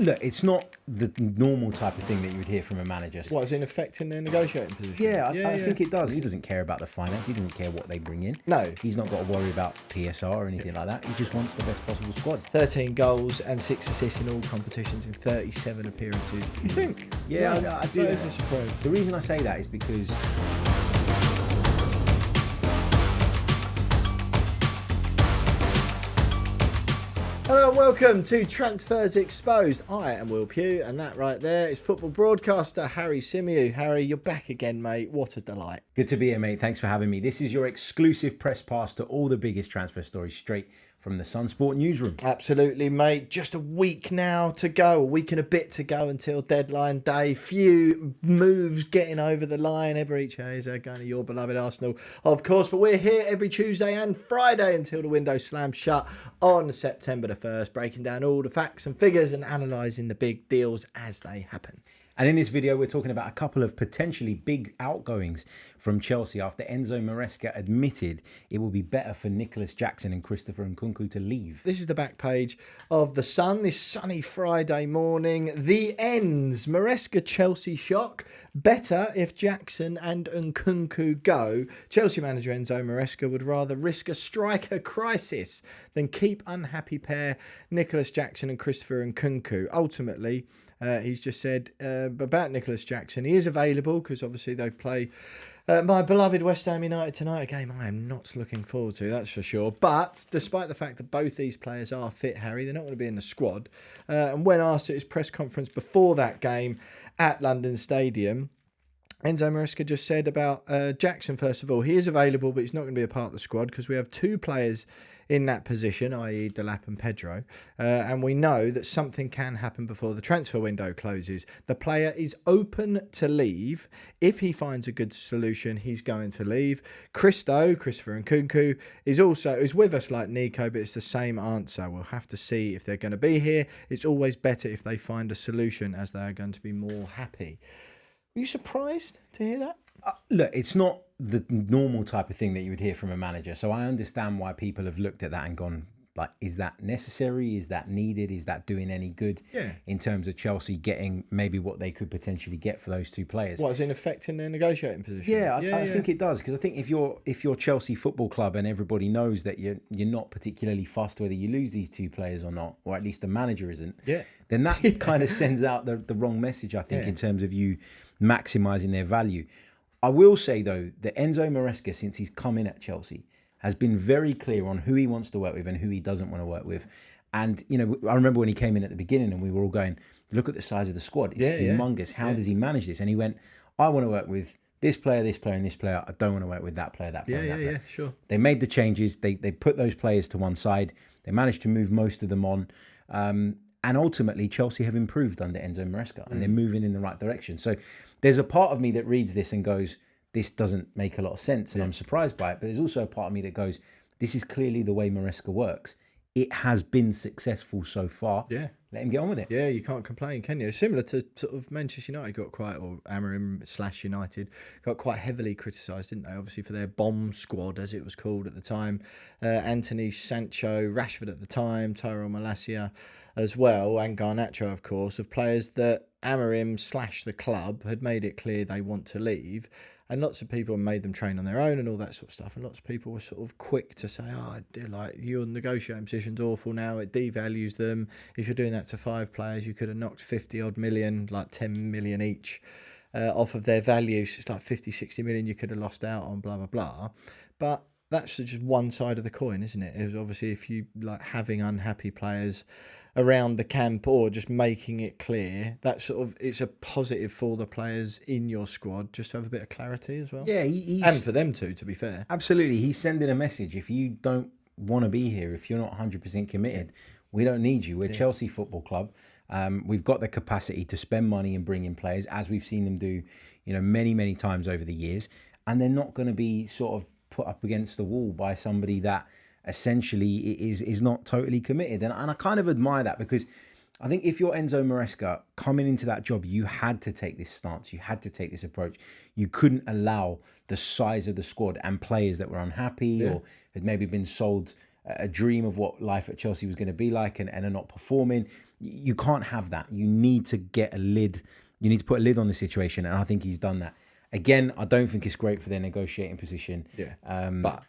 Look, it's not the normal type of thing that you would hear from a manager. What, is in affecting their negotiating position? Yeah, I think it does. He doesn't care about the finance. He doesn't care what they bring in. No. He's not got to worry about PSR or anything like that. He just wants the best possible squad. 13 goals and 6 assists in all competitions in 37 appearances. You think? Yeah, I do. That is a surprise. The reason I say that is because... Hello and welcome to Transfers Exposed. I am Will Pugh, and that right there is football broadcaster Harry Symeou. Harry, you're back again, mate. What a delight. Good to be here, mate. Thanks for having me. This is your exclusive press pass to all the biggest transfer stories straight from the Sunsport newsroom. Absolutely, mate. Just a week now to go, a week and a bit to go until deadline day. Few moves getting over the line. Eberechi going to your beloved Arsenal, of course. But we're here every Tuesday and Friday until the window slams shut on September the 1st, breaking down all the facts and figures and analysing the big deals as they happen. And in this video, we're talking about a couple of potentially big outgoings from Chelsea after Enzo Maresca admitted it will be better for Nicolas Jackson and Christopher Nkunku to leave. This is the back page of The Sun this sunny Friday morning. The ends. Maresca Chelsea shock. Better if Jackson and Nkunku go. Chelsea manager Enzo Maresca would rather risk a striker crisis than keep unhappy pair Nicolas Jackson and Christopher Nkunku. Ultimately, he's just said about Nicolas Jackson, he is available because obviously they play my beloved West Ham United tonight, a game I am not looking forward to, that's for sure. But despite the fact that both these players are fit, Harry, they're not going to be in the squad. And when asked at his press conference before that game at London Stadium, Enzo Maresca just said about Jackson, first of all, he is available, but he's not going to be a part of the squad because we have two players in that position, i.e. Delap and Pedro, and we know that something can happen before the transfer window closes. The player is open to leave. If he finds a good solution, he's going to leave. Christopher Nkunku, is with us like Nico, but it's the same answer. We'll have to see if they're going to be here. It's always better if they find a solution, as they are going to be more happy. Were you surprised to hear that? Look, it's not the normal type of thing that you would hear from a manager. So I understand why people have looked at that and gone, like, is that necessary? Is that needed? Is that doing any good in terms of Chelsea getting maybe what they could potentially get for those two players? What, is in affecting their negotiating position? Yeah, I think it does, because I think if you're Chelsea Football Club and everybody knows that you're not particularly fussed whether you lose these two players or not, or at least the manager isn't, then that kind of sends out the wrong message, I think, in terms of you maximising their value. I will say, though, that Enzo Maresca, since he's come in at Chelsea, has been very clear on who he wants to work with and who he doesn't want to work with. And, you know, I remember when he came in at the beginning and we were all going, look at the size of the squad. It's humongous. How does he manage this? And he went, I want to work with this player, and this player. I don't want to work with that player, that player, that player. Sure. They made the changes. They put those players to one side. They managed to move most of them on. And ultimately, Chelsea have improved under Enzo Maresca, and they're moving in the right direction. So there's a part of me that reads this and goes, this doesn't make a lot of sense, and I'm surprised by it. But there's also a part of me that goes, this is clearly the way Maresca works. It has been successful so far. Yeah. Let him get on with it. Yeah, you can't complain, can you? Similar to sort of Manchester United or Amorim / United got quite heavily criticised, didn't they? Obviously for their bomb squad, as it was called at the time. Anthony, Sancho, Rashford at the time, Tyrell Malacia as well, and Garnacho, of course, of players that Amorim / the club had made it clear they want to leave. And lots of people made them train on their own and all that sort of stuff. And lots of people were sort of quick to say, oh, like, your negotiating position's awful now. It devalues them. If you're doing that to 5 players, you could have knocked 50-odd million, like 10 million each, off of their values. It's like 50, 60 million you could have lost out on, blah, blah, blah. But that's just one side of the coin, isn't it? It was obviously if you like having unhappy players around the camp or just making it clear, that sort of, it's a positive for the players in your squad just to have a bit of clarity as well. Yeah, and for them too, to be fair. Absolutely. He's sending a message. If you don't want to be here, if you're not 100% committed, we don't need you. We're Chelsea Football Club. We've got the capacity to spend money and bring in players, as we've seen them do, you know, many, many times over the years. And they're not going to be sort of put up against the wall by somebody that essentially is not totally committed. And I kind of admire that, because I think if you're Enzo Maresca coming into that job, you had to take this stance. You had to take this approach. You couldn't allow the size of the squad and players that were unhappy or had maybe been sold a dream of what life at Chelsea was going to be like and are not performing. You can't have that. You need to get a lid. You need to put a lid on the situation, and I think he's done that. Again, I don't think it's great for their negotiating position. Yeah. But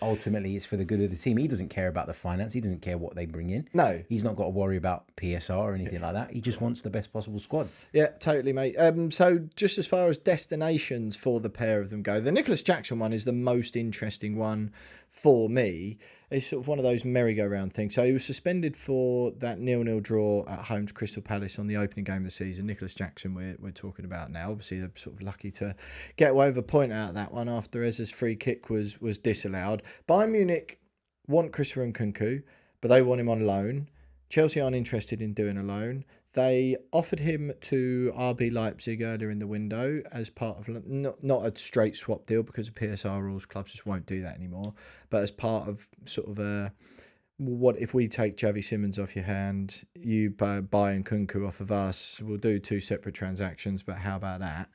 ultimately, it's for the good of the team. He doesn't care about the finance. He doesn't care what they bring in. No. He's not got to worry about PSR or anything like that. He just wants the best possible squad. Yeah, totally, mate. So just as far as destinations for the pair of them go, the Nicolas Jackson one is the most interesting one for me. It's sort of one of those merry-go-round things. So he was suspended for that 0-0 draw at home to Crystal Palace on the opening game of the season. Nicolas Jackson we're talking about now. Obviously, they're sort of lucky to get away with a point out of that one after Eze's free kick was disallowed. Bayern Munich want Christopher Nkunku, but they want him on loan. Chelsea aren't interested in doing a loan. They offered him to RB Leipzig earlier in the window as part of not a straight swap deal because of PSR rules. Clubs just won't do that anymore. But as part of sort of a, what if we take Xavi Simons off your hand, you buy Nkunku off of us, we'll do 2 separate transactions, but how about that?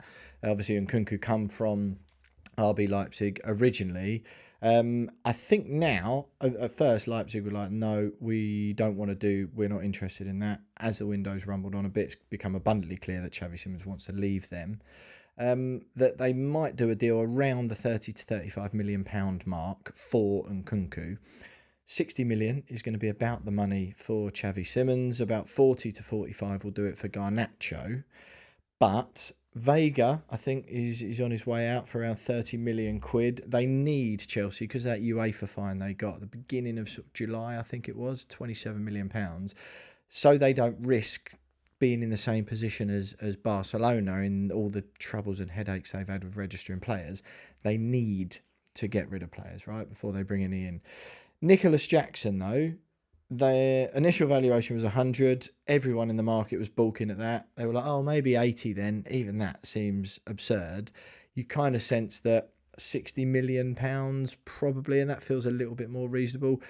Obviously, Nkunku come from RB Leipzig originally. I think now, at first, Leipzig were like, no, we're not interested in that. As the window's rumbled on a bit, it's become abundantly clear that Xavi Simons wants to leave them. That they might do a deal around the 30 to 35 million pound mark for Nkunku. 60 million is going to be about the money for Xavi Simons. About 40 to 45 will do it for Garnacho. But Vega, I think, is on his way out for around 30 million quid. They need Chelsea because of that UEFA fine they got at the beginning of sort of July, I think it was, 27 million pounds. So they don't risk being in the same position as Barcelona in all the troubles and headaches they've had with registering players. They need to get rid of players, right, before they bring any in. Nicolas Jackson, though, their initial valuation was 100. Everyone in the market was balking at that. They were like, oh, maybe 80 then. Even that seems absurd. You kind of sense that 60 million pounds probably, and that feels a little bit more reasonable.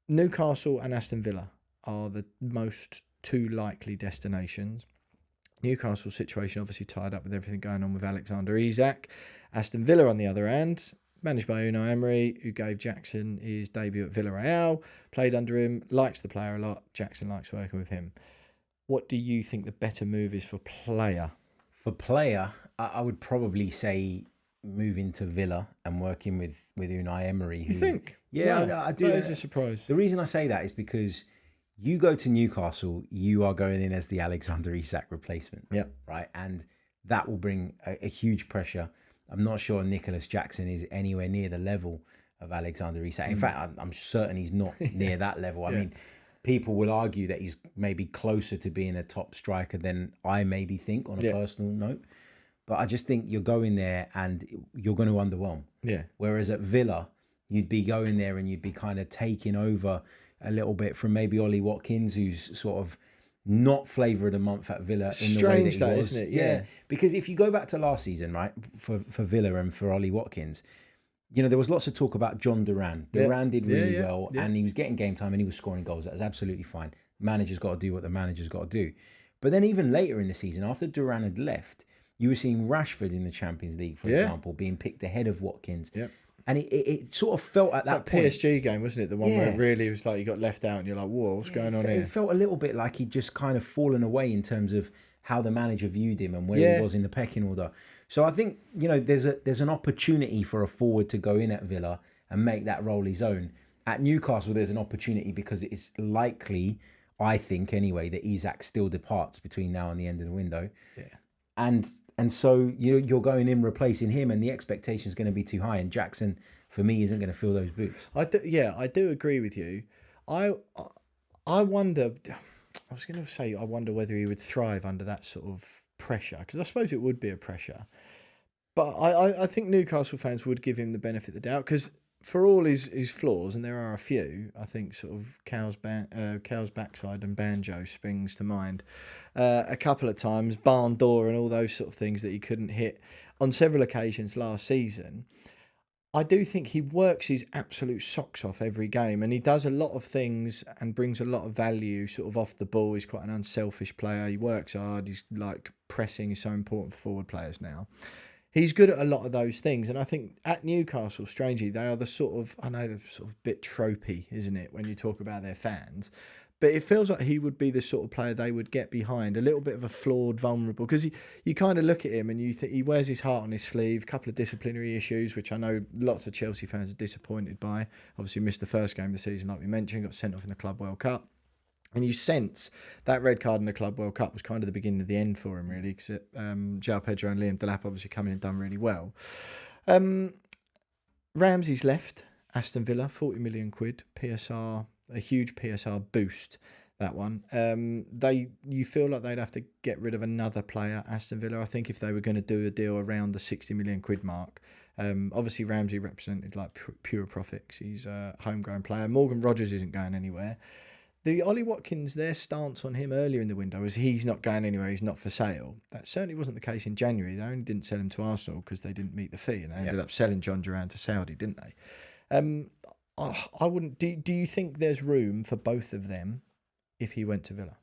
Newcastle and Aston Villa are the most 2 likely destinations. Newcastle's situation obviously tied up with everything going on with Alexander Isak. Aston Villa, on the other hand, managed by Unai Emery, who gave Jackson his debut at Villarreal, played under him, likes the player a lot. Jackson likes working with him. What do you think the better move is for player? For player, I would probably say moving to Villa and working with Unai Emery. You think? Yeah, wow, I do. That is a surprise. The reason I say that is because you go to Newcastle, you are going in as the Alexander Isak replacement. Yeah. Right? And that will bring a huge pressure. I'm not sure Nicolas Jackson is anywhere near the level of Alexander Isak. In fact, I'm certain he's not near that level. I mean, people will argue that he's maybe closer to being a top striker than I maybe think on a personal note. But I just think you're going there and you're going to underwhelm. Yeah. Whereas at Villa, you'd be going there and you'd be kind of taking over a little bit from maybe Ollie Watkins, who's sort of not flavour of the month at Villa in the way that he was. Isn't it? Yeah. Because if you go back to last season, right, for Villa and for Ollie Watkins, you know, there was lots of talk about John Duran. Duran did really well and he was getting game time and he was scoring goals. That was absolutely fine. Manager's got to do what the manager's got to do. But then even later in the season, after Duran had left, you were seeing Rashford in the Champions League, for example, being picked ahead of Watkins. Yep. And it sort of felt at that point. PSG game, wasn't it? The one where it really was like you got left out and you're like, whoa, what's going on here? It felt a little bit like he'd just kind of fallen away in terms of how the manager viewed him and where he was in the pecking order. So I think, you know, there's an opportunity for a forward to go in at Villa and make that role his own. At Newcastle, there's an opportunity because it's likely, I think anyway, that Isak still departs between now and the end of the window. Yeah. And so you're going in replacing him, and the expectation is going to be too high. And Jackson, for me, isn't going to fill those boots. I do agree with you. I wonder. I was going to say I wonder whether he would thrive under that sort of pressure, because I suppose it would be a pressure. But I think Newcastle fans would give him the benefit of the doubt, because for all his flaws, and there are a few, I think sort of Cow's backside and banjo springs to mind a couple of times, barn door and all those sort of things that he couldn't hit on several occasions last season. I do think he works his absolute socks off every game, and he does a lot of things and brings a lot of value sort of off the ball. He's quite an unselfish player. He works hard. He's like pressing is so important for forward players now. He's good at a lot of those things, and I think at Newcastle, strangely, they are the sort of, I know they're sort of a bit tropey, isn't it, when you talk about their fans, but it feels like he would be the sort of player they would get behind, a little bit of a flawed, vulnerable, because you kind of look at him and you think he wears his heart on his sleeve, a couple of disciplinary issues, which I know lots of Chelsea fans are disappointed by. Obviously missed the first game of the season, like we mentioned, got sent off in the Club World Cup. And you sense that red card in the Club World Cup was kind of the beginning of the end for him, really, because João Pedro and Liam Delap obviously come in and done really well. Ramsey's left Aston Villa, 40 million quid, PSR, a huge PSR boost, that one. You feel like they'd have to get rid of another player, Aston Villa, I think, if they were going to do a deal around the 60 million quid mark. Obviously, Ramsey represented like pure profits. He's a homegrown player. Morgan Rogers isn't going anywhere. The Ollie Watkins, their stance on him earlier in the window was he's not going anywhere, he's not for sale. That certainly wasn't the case in January. They only didn't sell him to Arsenal because they didn't meet the fee, and they ended up selling John Duran to Saudi, didn't they? I wouldn't. Do you think there's room for both of them if he went to Villa?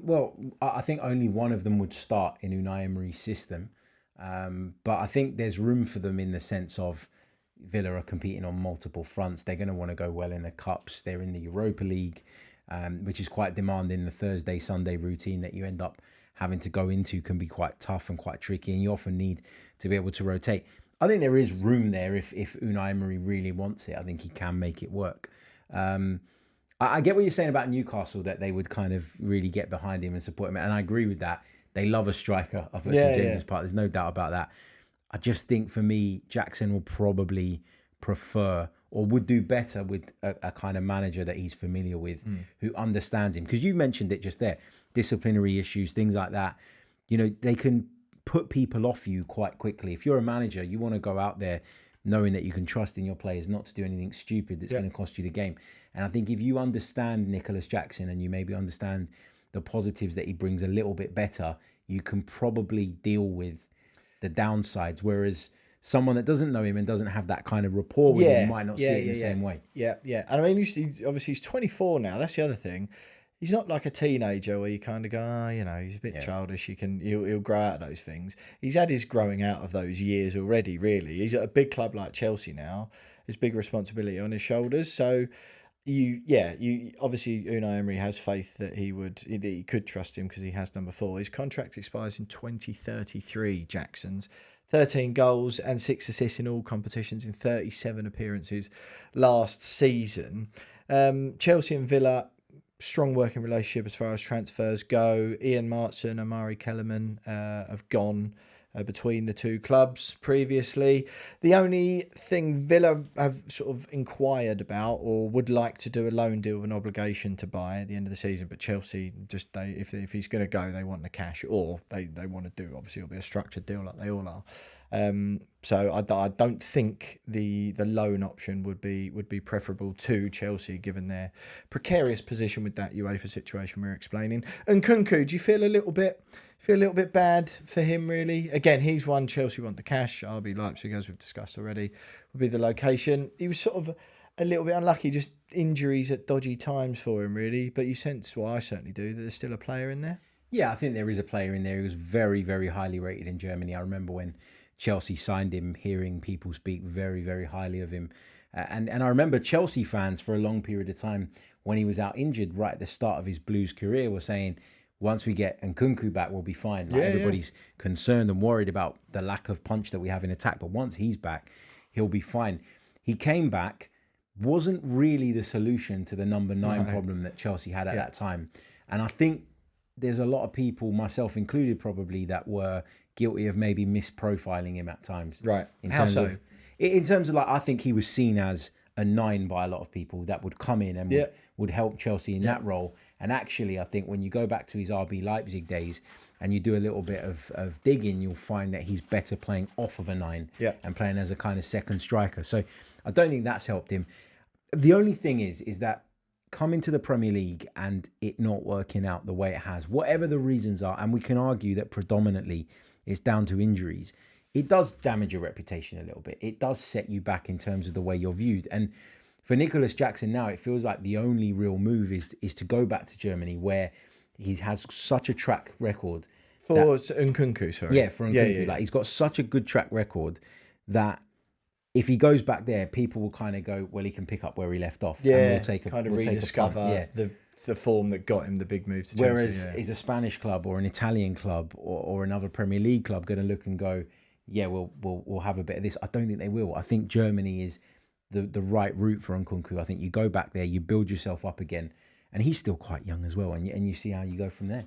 Well, I think only one of them would start in Unai Emery's system, but I think there's room for them in the sense of Villa are competing on multiple fronts. They're going to want to go well in the cups. They're in the Europa League, which is quite demanding. The Thursday, Sunday routine that you end up having to go into can be quite tough and quite tricky, and you often need to be able to rotate. I think there is room there if Unai Emery really wants it. I think he can make it work. I get what you're saying about Newcastle, that they would kind of really get behind him and support him, and I agree with that. They love a striker up at St James's Park. There's no doubt about that. I just think for me, Jackson will probably prefer or would do better with a kind of manager that he's familiar with, who understands him. Because you mentioned it just there, disciplinary issues, things like that. You know, they can put people off you quite quickly. If you're a manager, you want to go out there knowing that you can trust in your players not to do anything stupid that's going to cost you the game. And I think if you understand Nicolas Jackson and you maybe understand the positives that he brings a little bit better, you can probably deal with the downsides, whereas someone that doesn't know him and doesn't have that kind of rapport with him might not see it in the same way. Yeah. And I mean, obviously he's 24 now. That's the other thing. He's not like a teenager where you kind of go, he's a bit childish. He'll grow out of those things. He's had his growing out of those years already, really. He's at a big club like Chelsea now. There's big responsibility on his shoulders. So you obviously Unai Emery has faith that he could trust him because he has done before. His contract expires in 2033, Jackson's. 13 goals and 6 assists in all competitions in 37 appearances last season. Chelsea and Villa, strong working relationship as far as transfers go. Ian Martson and Amari Kellerman have gone between the two clubs previously. The only thing Villa have sort of inquired about or would like to do a loan deal with an obligation to buy at the end of the season, but Chelsea if he's going to go, they want the cash, or they want to do, obviously it'll be a structured deal like they all are. So I don't think the loan option would be preferable to Chelsea given their precarious position with that UEFA situation we're explaining. And Nkunku, do you feel a little bit bad for him, really? Again, he's one. Chelsea want the cash. RB Leipzig, as we've discussed already, would be the location. He was sort of a little bit unlucky, just injuries at dodgy times for him, really. But you sense, well, I certainly do, that there's still a player in there. Yeah, I think there is a player in there. He was very, very highly rated in Germany. I remember when Chelsea signed him, hearing people speak very, very highly of him. And I remember Chelsea fans for a long period of time, when he was out injured right at the start of his Blues career, were saying, once we get Nkunku back, we'll be fine. Everybody's concerned and worried about the lack of punch that we have in attack. But once he's back, he'll be fine. He came back, wasn't really the solution to the number 9 problem that Chelsea had at that time. And I think there's a lot of people, myself included probably, that were guilty of maybe misprofiling him at times. Right. In terms of like, I think he was seen as a 9 by a lot of people that would come in and would help Chelsea in that role. And actually, I think when you go back to his RB Leipzig days and you do a little bit of digging, you'll find that he's better playing off of a 9 and playing as a kind of second striker. So I don't think that's helped him. The only thing is that coming to the Premier League and it not working out the way it has, whatever the reasons are, and we can argue that predominantly it's down to injuries, it does damage your reputation a little bit. It does set you back in terms of the way you're viewed. And for Nicolas Jackson now, it feels like the only real move is to go back to Germany, where he has such a track record For Nkunku, sorry. Yeah, for Nkunku. Like, he's got such a good track record that if he goes back there, people will kind of go, well, he can pick up where he left off. Yeah, and we'll rediscover the form that got him the big move to Chelsea. Whereas is a Spanish club or an Italian club or another Premier League club going to look and go, yeah, we'll have a bit of this? I don't think they will. I think Germany is the right route for Nkunku. I think you go back there, you build yourself up again, and he's still quite young as well, and you see how you go from there.